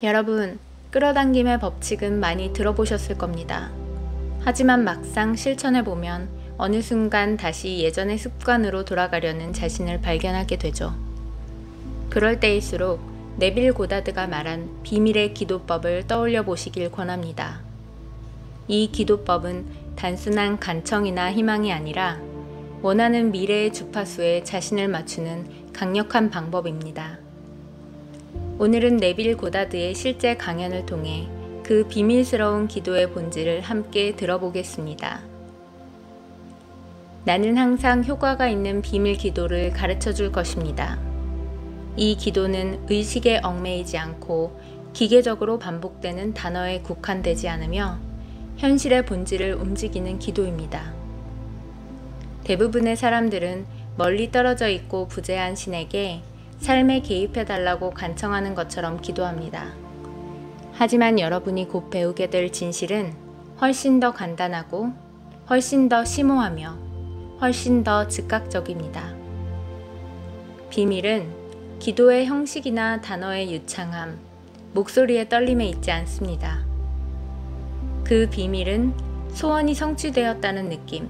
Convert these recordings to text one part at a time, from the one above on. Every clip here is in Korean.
여러분, 끌어당김의 법칙은 많이 들어보셨을 겁니다. 하지만 막상 실천해보면 어느 순간 다시 예전의 습관으로 돌아가려는 자신을 발견하게 되죠. 그럴 때일수록 네빌 고다드가 말한 비밀의 기도법을 떠올려 보시길 권합니다. 이 기도법은 단순한 간청이나 희망이 아니라 원하는 미래의 주파수에 자신을 맞추는 강력한 방법입니다. 오늘은 네빌 고다드의 실제 강연을 통해 그 비밀스러운 기도의 본질을 함께 들어보겠습니다. 나는 항상 효과가 있는 비밀 기도를 가르쳐 줄 것입니다. 이 기도는 의식에 얽매이지 않고 기계적으로 반복되는 단어에 국한되지 않으며 현실의 본질을 움직이는 기도입니다. 대부분의 사람들은 멀리 떨어져 있고 부재한 신에게 삶에 개입해달라고 간청하는 것처럼 기도합니다. 하지만 여러분이 곧 배우게 될 진실은 훨씬 더 간단하고 훨씬 더 심오하며 훨씬 더 즉각적입니다. 비밀은 기도의 형식이나 단어의 유창함, 목소리의 떨림에 있지 않습니다. 그 비밀은 소원이 성취되었다는 느낌,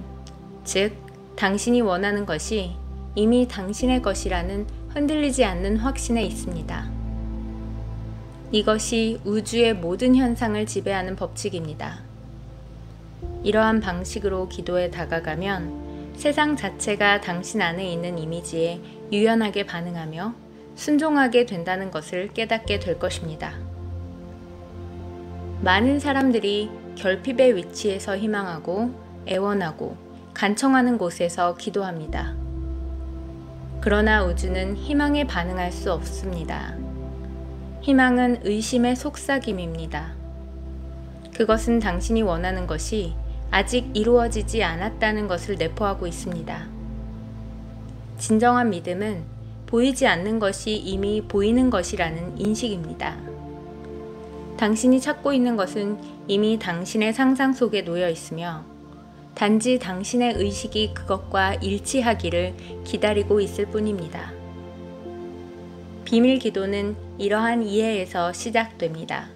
즉 당신이 원하는 것이 이미 당신의 것이라는 흔들리지 않는 확신에 있습니다. 이것이 우주의 모든 현상을 지배하는 법칙입니다. 이러한 방식으로 기도에 다가가면 세상 자체가 당신 안에 있는 이미지에 유연하게 반응하며 순종하게 된다는 것을 깨닫게 될 것입니다. 많은 사람들이 결핍의 위치에서 희망하고 애원하고 간청하는 곳에서 기도합니다. 그러나 우주는 희망에 반응할 수 없습니다. 희망은 의심의 속삭임입니다. 그것은 당신이 원하는 것이 아직 이루어지지 않았다는 것을 내포하고 있습니다. 진정한 믿음은 보이지 않는 것이 이미 보이는 것이라는 인식입니다. 당신이 찾고 있는 것은 이미 당신의 상상 속에 놓여 있으며 단지 당신의 의식이 그것과 일치하기를 기다리고 있을 뿐입니다. 비밀 기도는 이러한 이해에서 시작됩니다.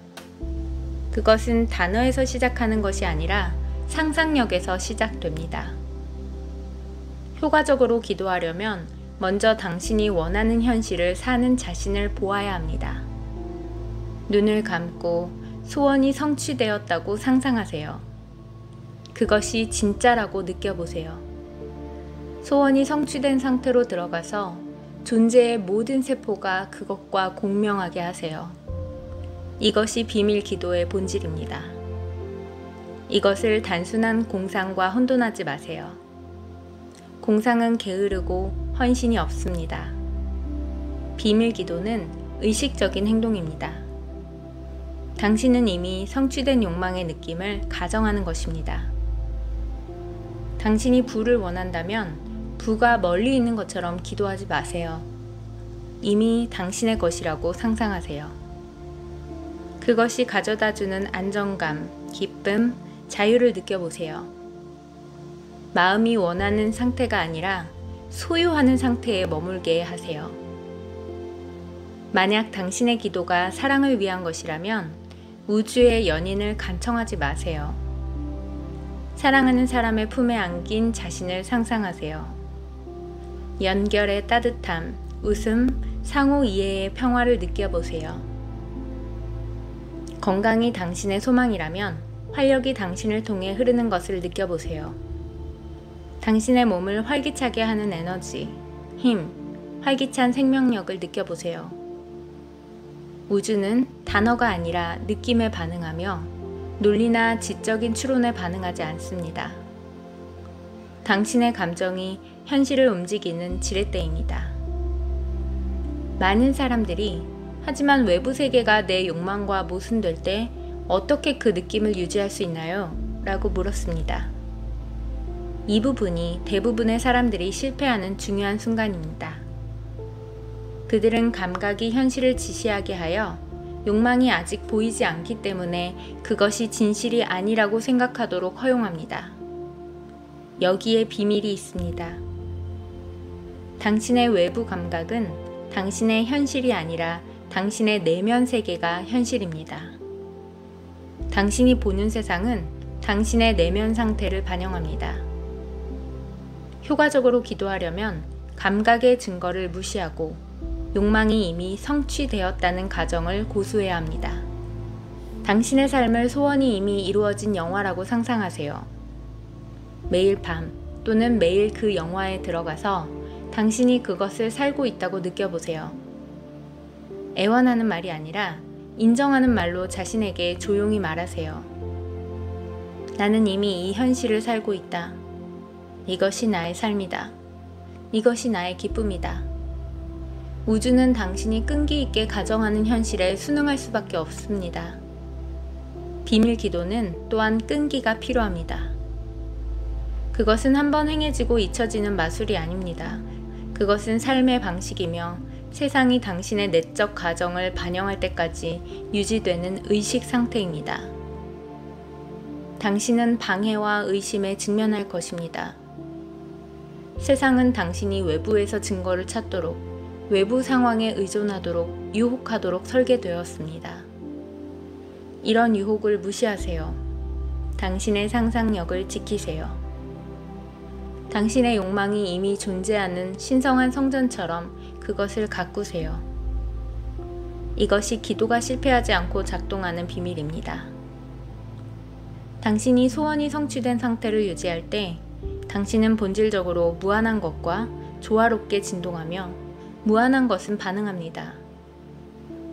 그것은 단어에서 시작하는 것이 아니라 상상력에서 시작됩니다. 효과적으로 기도하려면 먼저 당신이 원하는 현실을 사는 자신을 보아야 합니다. 눈을 감고 소원이 성취되었다고 상상하세요. 그것이 진짜라고 느껴보세요. 소원이 성취된 상태로 들어가서 존재의 모든 세포가 그것과 공명하게 하세요. 이것이 비밀 기도의 본질입니다. 이것을 단순한 공상과 혼돈하지 마세요. 공상은 게으르고 헌신이 없습니다. 비밀 기도는 의식적인 행동입니다. 당신은 이미 성취된 욕망의 느낌을 가정하는 것입니다. 당신이 부를 원한다면 부가 멀리 있는 것처럼 기도하지 마세요. 이미 당신의 것이라고 상상하세요. 그것이 가져다주는 안정감, 기쁨, 자유를 느껴보세요. 마음이 원하는 상태가 아니라 소유하는 상태에 머물게 하세요. 만약 당신의 기도가 사랑을 위한 것이라면 우주의 연인을 간청하지 마세요. 사랑하는 사람의 품에 안긴 자신을 상상하세요. 연결의 따뜻함, 웃음, 상호 이해의 평화를 느껴보세요. 건강이 당신의 소망이라면 활력이 당신을 통해 흐르는 것을 느껴보세요. 당신의 몸을 활기차게 하는 에너지, 힘, 활기찬 생명력을 느껴보세요. 우주는 단어가 아니라 느낌에 반응하며 논리나 지적인 추론에 반응하지 않습니다. 당신의 감정이 현실을 움직이는 지렛대입니다. 많은 사람들이 하지만 외부 세계가 내 욕망과 모순될 때 어떻게 그 느낌을 유지할 수 있나요? 라고 물었습니다. 이 부분이 대부분의 사람들이 실패하는 중요한 순간입니다. 그들은 감각이 현실을 지시하게 하여 욕망이 아직 보이지 않기 때문에 그것이 진실이 아니라고 생각하도록 허용합니다. 여기에 비밀이 있습니다. 당신의 외부 감각은 당신의 현실이 아니라 당신의 내면 세계가 현실입니다. 당신이 보는 세상은 당신의 내면 상태를 반영합니다. 효과적으로 기도하려면 감각의 증거를 무시하고 욕망이 이미 성취되었다는 가정을 고수해야 합니다. 당신의 삶을 소원이 이미 이루어진 영화라고 상상하세요. 매일 밤 또는 매일 그 영화에 들어가서 당신이 그것을 살고 있다고 느껴보세요. 애원하는 말이 아니라 인정하는 말로 자신에게 조용히 말하세요. 나는 이미 이 현실을 살고 있다. 이것이 나의 삶이다. 이것이 나의 기쁨이다. 우주는 당신이 끈기 있게 가정하는 현실에 순응할 수밖에 없습니다. 비밀 기도는 또한 끈기가 필요합니다. 그것은 한번 행해지고 잊혀지는 마술이 아닙니다. 그것은 삶의 방식이며 세상이 당신의 내적 가정을 반영할 때까지 유지되는 의식 상태입니다. 당신은 방해와 의심에 직면할 것입니다. 세상은 당신이 외부에서 증거를 찾도록, 외부 상황에 의존하도록, 유혹하도록 설계되었습니다. 이런 유혹을 무시하세요. 당신의 상상력을 지키세요. 당신의 욕망이 이미 존재하는 신성한 성전처럼 그것을 가꾸세요. 이것이 기도가 실패하지 않고 작동하는 비밀입니다. 당신이 소원이 성취된 상태를 유지할 때 당신은 본질적으로 무한한 것과 조화롭게 진동하며 무한한 것은 반응합니다.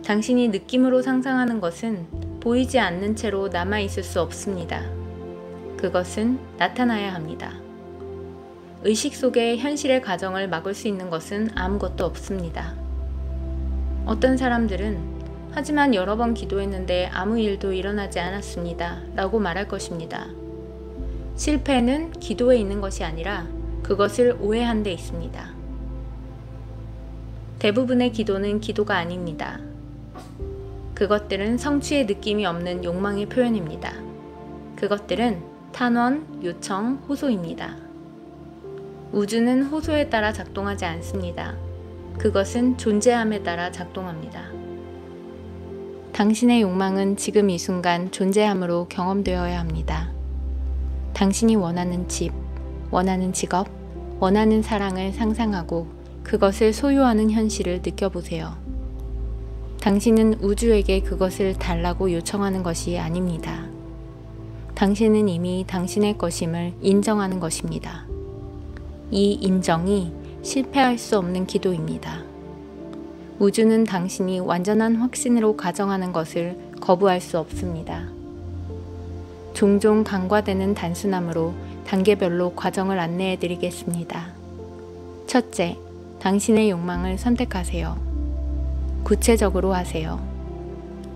당신이 느낌으로 상상하는 것은 보이지 않는 채로 남아있을 수 없습니다. 그것은 나타나야 합니다. 의식 속의 현실의 가정을 막을 수 있는 것은 아무것도 없습니다. 어떤 사람들은 하지만 여러 번 기도했는데 아무 일도 일어나지 않았습니다. 라고 말할 것입니다. 실패는 기도에 있는 것이 아니라 그것을 오해한 데 있습니다. 대부분의 기도는 기도가 아닙니다. 그것들은 성취의 느낌이 없는 욕망의 표현입니다. 그것들은 탄원, 요청, 호소입니다. 우주는 호소에 따라 작동하지 않습니다. 그것은 존재함에 따라 작동합니다. 당신의 욕망은 지금 이 순간 존재함으로 경험되어야 합니다. 당신이 원하는 집, 원하는 직업, 원하는 사랑을 상상하고 그것을 소유하는 현실을 느껴보세요. 당신은 우주에게 그것을 달라고 요청하는 것이 아닙니다. 당신은 이미 당신의 것임을 인정하는 것입니다. 이 인정이 실패할 수 없는 기도입니다. 우주는 당신이 완전한 확신으로 가정하는 것을 거부할 수 없습니다. 종종 간과되는 단순함으로 단계별로 과정을 안내해 드리겠습니다. 첫째, 당신의 욕망을 선택하세요. 구체적으로 하세요.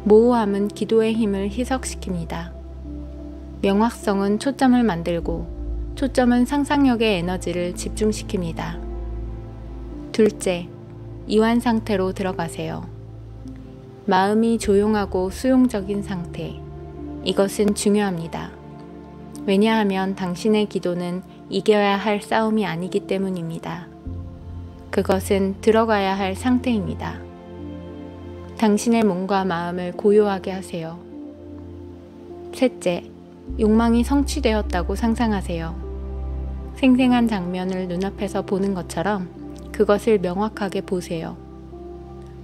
모호함은 기도의 힘을 희석시킵니다. 명확성은 초점을 만들고 초점은 상상력의 에너지를 집중시킵니다. 둘째, 이완 상태로 들어가세요. 마음이 조용하고 수용적인 상태. 이것은 중요합니다. 왜냐하면 당신의 기도는 이겨야 할 싸움이 아니기 때문입니다. 그것은 들어가야 할 상태입니다. 당신의 몸과 마음을 고요하게 하세요. 셋째, 욕망이 성취되었다고 상상하세요. 생생한 장면을 눈앞에서 보는 것처럼 그것을 명확하게 보세요.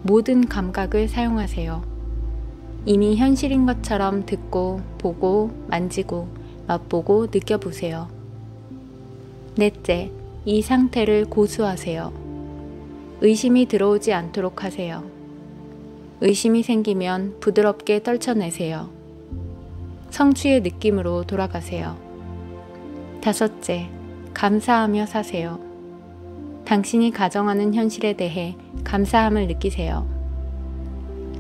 모든 감각을 사용하세요. 이미 현실인 것처럼 듣고, 보고, 만지고, 맛보고 느껴보세요. 넷째, 이 상태를 고수하세요. 의심이 들어오지 않도록 하세요. 의심이 생기면 부드럽게 떨쳐내세요. 성취의 느낌으로 돌아가세요. 다섯째, 감사하며 사세요. 당신이 가정하는 현실에 대해 감사함을 느끼세요.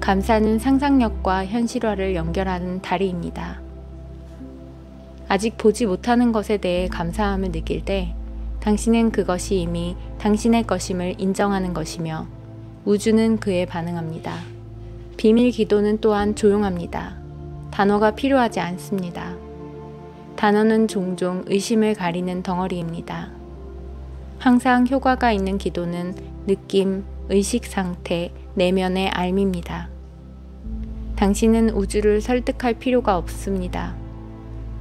감사는 상상력과 현실화를 연결하는 다리입니다. 아직 보지 못하는 것에 대해 감사함을 느낄 때 당신은 그것이 이미 당신의 것임을 인정하는 것이며 우주는 그에 반응합니다. 비밀 기도는 또한 조용합니다. 단어가 필요하지 않습니다. 단어는 종종 의심을 가리는 덩어리입니다. 항상 효과가 있는 기도는 느낌, 의식 상태, 내면의 알미입니다. 당신은 우주를 설득할 필요가 없습니다.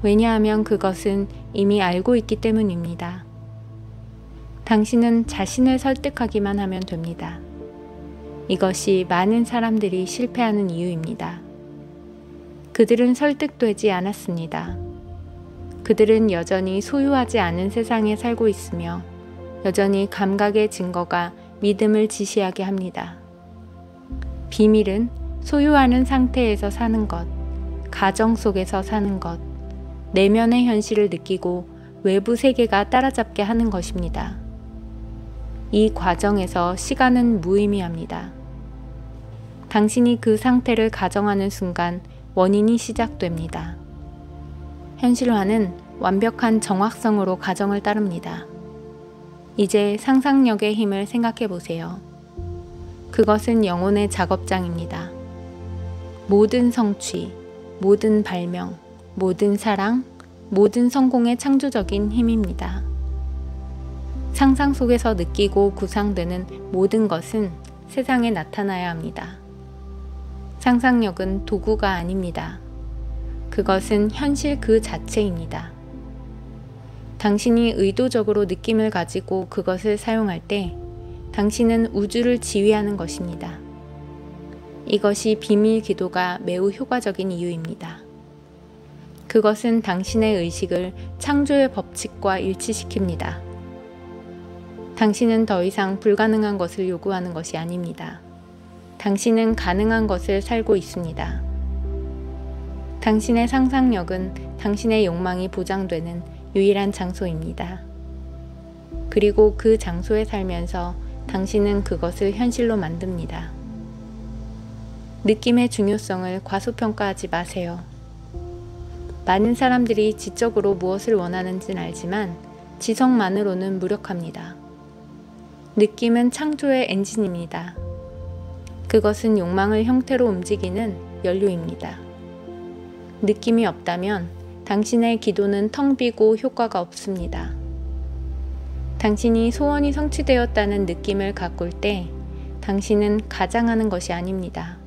왜냐하면 그것은 이미 알고 있기 때문입니다. 당신은 자신을 설득하기만 하면 됩니다. 이것이 많은 사람들이 실패하는 이유입니다. 그들은 설득되지 않았습니다. 그들은 여전히 소유하지 않은 세상에 살고 있으며 여전히 감각의 증거가 믿음을 지시하게 합니다. 비밀은 소유하는 상태에서 사는 것, 가정 속에서 사는 것, 내면의 현실을 느끼고 외부 세계가 따라잡게 하는 것입니다. 이 과정에서 시간은 무의미합니다. 당신이 그 상태를 가정하는 순간 원인이 시작됩니다. 현실화는 완벽한 정확성으로 가정을 따릅니다. 이제 상상력의 힘을 생각해 보세요. 그것은 영혼의 작업장입니다. 모든 성취, 모든 발명, 모든 사랑, 모든 성공의 창조적인 힘입니다. 상상 속에서 느끼고 구상되는 모든 것은 세상에 나타나야 합니다. 상상력은 도구가 아닙니다. 그것은 현실 그 자체입니다. 당신이 의도적으로 느낌을 가지고 그것을 사용할 때 당신은 우주를 지휘하는 것입니다. 이것이 비밀 기도가 매우 효과적인 이유입니다. 그것은 당신의 의식을 창조의 법칙과 일치시킵니다. 당신은 더 이상 불가능한 것을 요구하는 것이 아닙니다. 당신은 가능한 것을 살고 있습니다. 당신의 상상력은 당신의 욕망이 보장되는 유일한 장소입니다. 그리고 그 장소에 살면서 당신은 그것을 현실로 만듭니다. 느낌의 중요성을 과소평가하지 마세요. 많은 사람들이 지적으로 무엇을 원하는지는 알지만 지성만으로는 무력합니다. 느낌은 창조의 엔진입니다. 그것은 욕망을 형태로 움직이는 연료입니다. 느낌이 없다면 당신의 기도는 텅 비고 효과가 없습니다. 당신이 소원이 성취되었다는 느낌을 가꿀 때 당신은 가장하는 것이 아닙니다.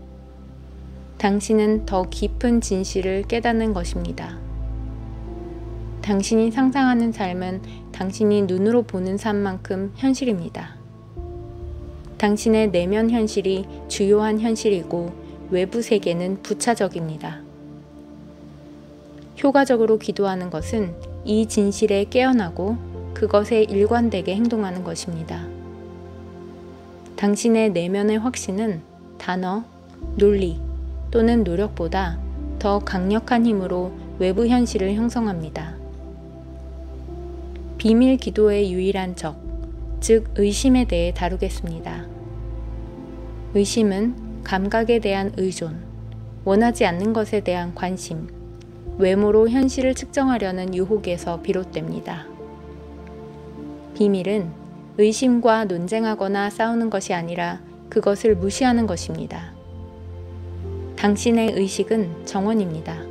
당신은 더 깊은 진실을 깨닫는 것입니다. 당신이 상상하는 삶은 당신이 눈으로 보는 삶만큼 현실입니다. 당신의 내면 현실이 주요한 현실이고 외부 세계는 부차적입니다. 효과적으로 기도하는 것은 이 진실에 깨어나고 그것에 일관되게 행동하는 것입니다. 당신의 내면의 확신은 단어, 논리 또는 노력보다 더 강력한 힘으로 외부 현실을 형성합니다. 비밀 기도의 유일한 적, 즉 의심에 대해 다루겠습니다. 의심은 감각에 대한 의존, 원하지 않는 것에 대한 관심, 외모로 현실을 측정하려는 유혹에서 비롯됩니다. 비밀은 의심과 논쟁하거나 싸우는 것이 아니라 그것을 무시하는 것입니다. 당신의 의식은 정원입니다.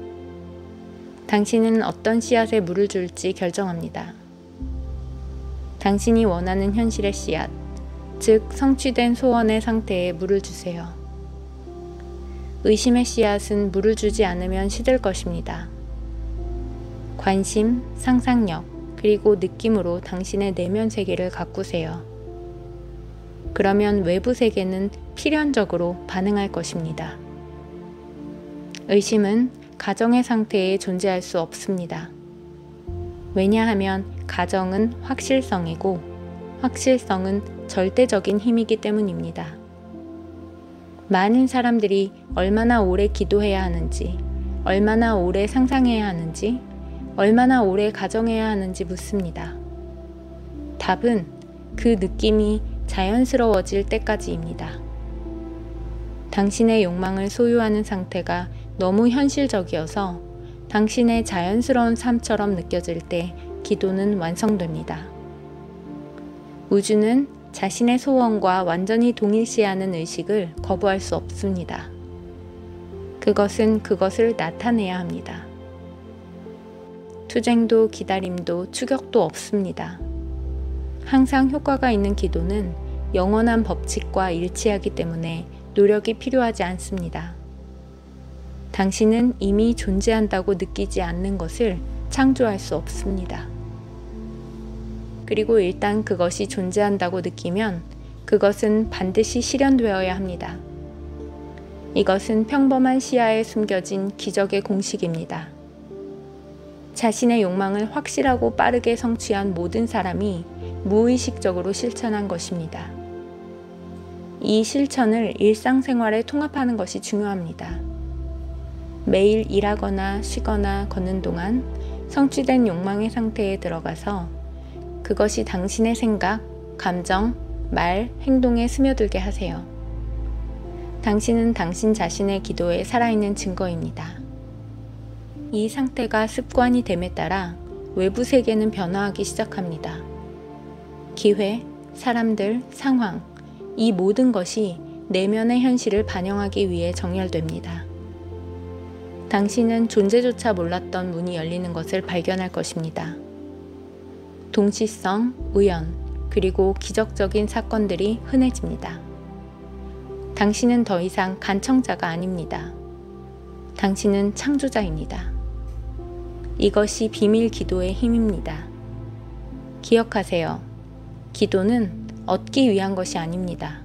당신은 어떤 씨앗에 물을 줄지 결정합니다. 당신이 원하는 현실의 씨앗, 즉 성취된 소원의 상태에 물을 주세요. 의심의 씨앗은 물을 주지 않으면 시들 것입니다. 관심, 상상력, 그리고 느낌으로 당신의 내면 세계를 가꾸세요. 그러면 외부 세계는 필연적으로 반응할 것입니다. 의심은 가정의 상태에 존재할 수 없습니다. 왜냐하면 가정은 확실성이고 확실성은 절대적인 힘이기 때문입니다. 많은 사람들이 얼마나 오래 기도해야 하는지, 얼마나 오래 상상해야 하는지, 얼마나 오래 가정해야 하는지 묻습니다. 답은 그 느낌이 자연스러워질 때까지입니다. 당신의 욕망을 소유하는 상태가 너무 현실적이어서 당신의 자연스러운 삶처럼 느껴질 때 기도는 완성됩니다. 우주는 자신의 소원과 완전히 동일시하는 의식을 거부할 수 없습니다. 그것은 그것을 나타내야 합니다. 투쟁도 기다림도 추격도 없습니다. 항상 효과가 있는 기도는 영원한 법칙과 일치하기 때문에 노력이 필요하지 않습니다. 당신은 이미 존재한다고 느끼지 않는 것을 창조할 수 없습니다. 그리고 일단 그것이 존재한다고 느끼면 그것은 반드시 실현되어야 합니다. 이것은 평범한 시야에 숨겨진 기적의 공식입니다. 자신의 욕망을 확실하고 빠르게 성취한 모든 사람이 무의식적으로 실천한 것입니다. 이 실천을 일상생활에 통합하는 것이 중요합니다. 매일 일하거나 쉬거나 걷는 동안 성취된 욕망의 상태에 들어가서 그것이 당신의 생각, 감정, 말, 행동에 스며들게 하세요. 당신은 당신 자신의 기도에 살아있는 증거입니다. 이 상태가 습관이 됨에 따라 외부 세계는 변화하기 시작합니다. 기회, 사람들, 상황, 이 모든 것이 내면의 현실을 반영하기 위해 정렬됩니다. 당신은 존재조차 몰랐던 문이 열리는 것을 발견할 것입니다. 동시성, 우연, 그리고 기적적인 사건들이 흔해집니다. 당신은 더 이상 간청자가 아닙니다. 당신은 창조자입니다. 이것이 비밀 기도의 힘입니다. 기억하세요. 기도는 얻기 위한 것이 아닙니다.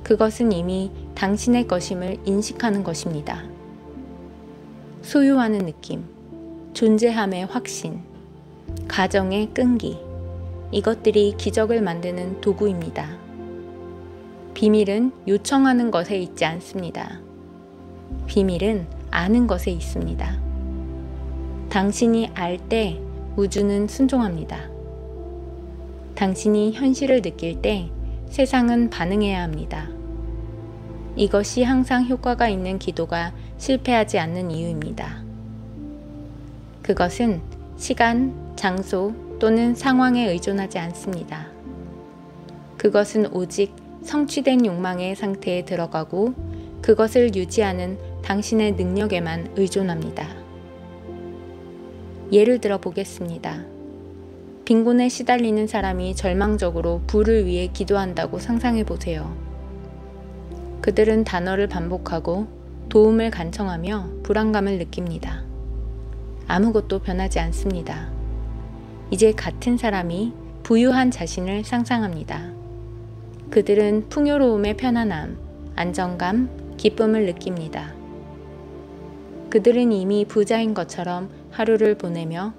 그것은 이미 당신의 것임을 인식하는 것입니다. 소유하는 느낌, 존재함의 확신, 가정의 끈기, 이것들이 기적을 만드는 도구입니다. 비밀은 요청하는 것에 있지 않습니다. 비밀은 아는 것에 있습니다. 당신이 알 때 우주는 순종합니다. 당신이 현실을 느낄 때 세상은 반응해야 합니다. 이것이 항상 효과가 있는 기도가 실패하지 않는 이유입니다. 그것은 시간, 장소 또는 상황에 의존하지 않습니다. 그것은 오직 성취된 욕망의 상태에 들어가고 그것을 유지하는 당신의 능력에만 의존합니다. 예를 들어 보겠습니다. 빈곤에 시달리는 사람이 절망적으로 부를 위해 기도한다고 상상해 보세요. 그들은 단어를 반복하고 도움을 간청하며 불안감을 느낍니다. 아무것도 변하지 않습니다. 이제 같은 사람이 부유한 자신을 상상합니다. 그들은 풍요로움의 편안함, 안정감, 기쁨을 느낍니다. 그들은 이미 부자인 것처럼 하루를 보내며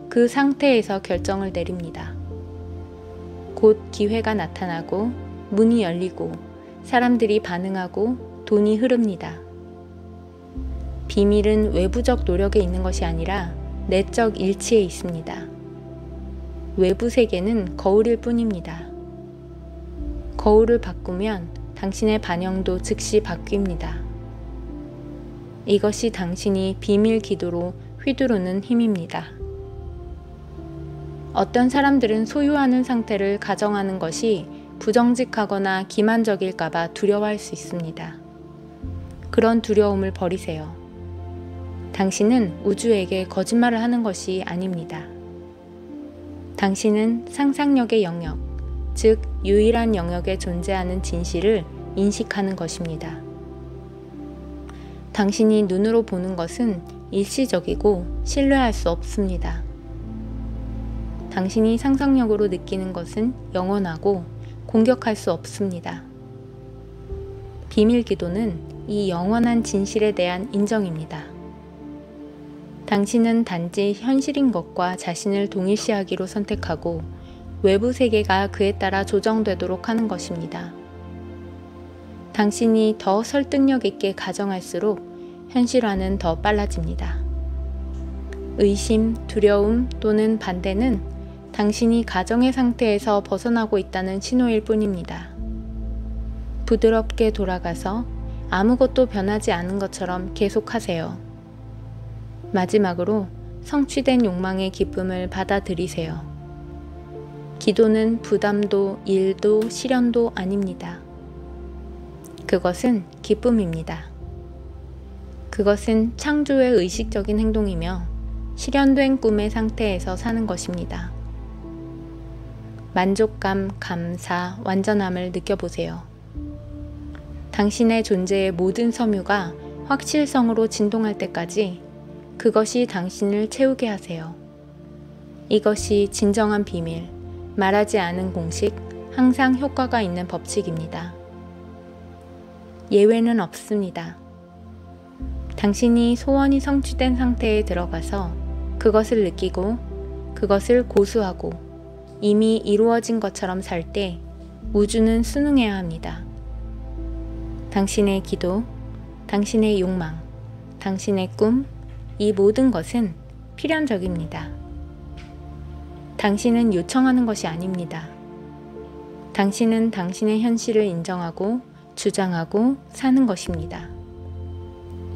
그 상태에서 결정을 내립니다. 곧 기회가 나타나고 문이 열리고 사람들이 반응하고 돈이 흐릅니다. 비밀은 외부적 노력에 있는 것이 아니라 내적 일치에 있습니다. 외부 세계는 거울일 뿐입니다. 거울을 바꾸면 당신의 반영도 즉시 바뀝니다. 이것이 당신이 비밀 기도로 휘두르는 힘입니다. 어떤 사람들은 소유하는 상태를 가정하는 것이 부정직하거나 기만적일까봐 두려워할 수 있습니다. 그런 두려움을 버리세요. 당신은 우주에게 거짓말을 하는 것이 아닙니다. 당신은 상상력의 영역, 즉 유일한 영역에 존재하는 진실을 인식하는 것입니다. 당신이 눈으로 보는 것은 일시적이고 신뢰할 수 없습니다. 당신이 상상력으로 느끼는 것은 영원하고 공격할 수 없습니다. 비밀 기도는 이 영원한 진실에 대한 인정입니다. 당신은 단지 현실인 것과 자신을 동일시하기로 선택하고 외부 세계가 그에 따라 조정되도록 하는 것입니다. 당신이 더 설득력 있게 가정할수록 현실화는 더 빨라집니다. 의심, 두려움 또는 반대는 당신이 가정의 상태에서 벗어나고 있다는 신호일 뿐입니다. 부드럽게 돌아가서 아무것도 변하지 않은 것처럼 계속하세요. 마지막으로 성취된 욕망의 기쁨을 받아들이세요. 기도는 부담도 일도 시련도 아닙니다. 그것은 기쁨입니다. 그것은 창조의 의식적인 행동이며 실현된 꿈의 상태에서 사는 것입니다. 만족감, 감사, 완전함을 느껴보세요. 당신의 존재의 모든 섬유가 확실성으로 진동할 때까지 그것이 당신을 채우게 하세요. 이것이 진정한 비밀, 말하지 않은 공식, 항상 효과가 있는 법칙입니다. 예외는 없습니다. 당신이 소원이 성취된 상태에 들어가서 그것을 느끼고 그것을 고수하고 이미 이루어진 것처럼 살 때 우주는 순응해야 합니다. 당신의 기도, 당신의 욕망, 당신의 꿈, 이 모든 것은 필연적입니다. 당신은 요청하는 것이 아닙니다. 당신은 당신의 현실을 인정하고 주장하고 사는 것입니다.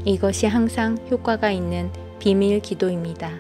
이것이 항상 효과가 있는 비밀 기도입니다.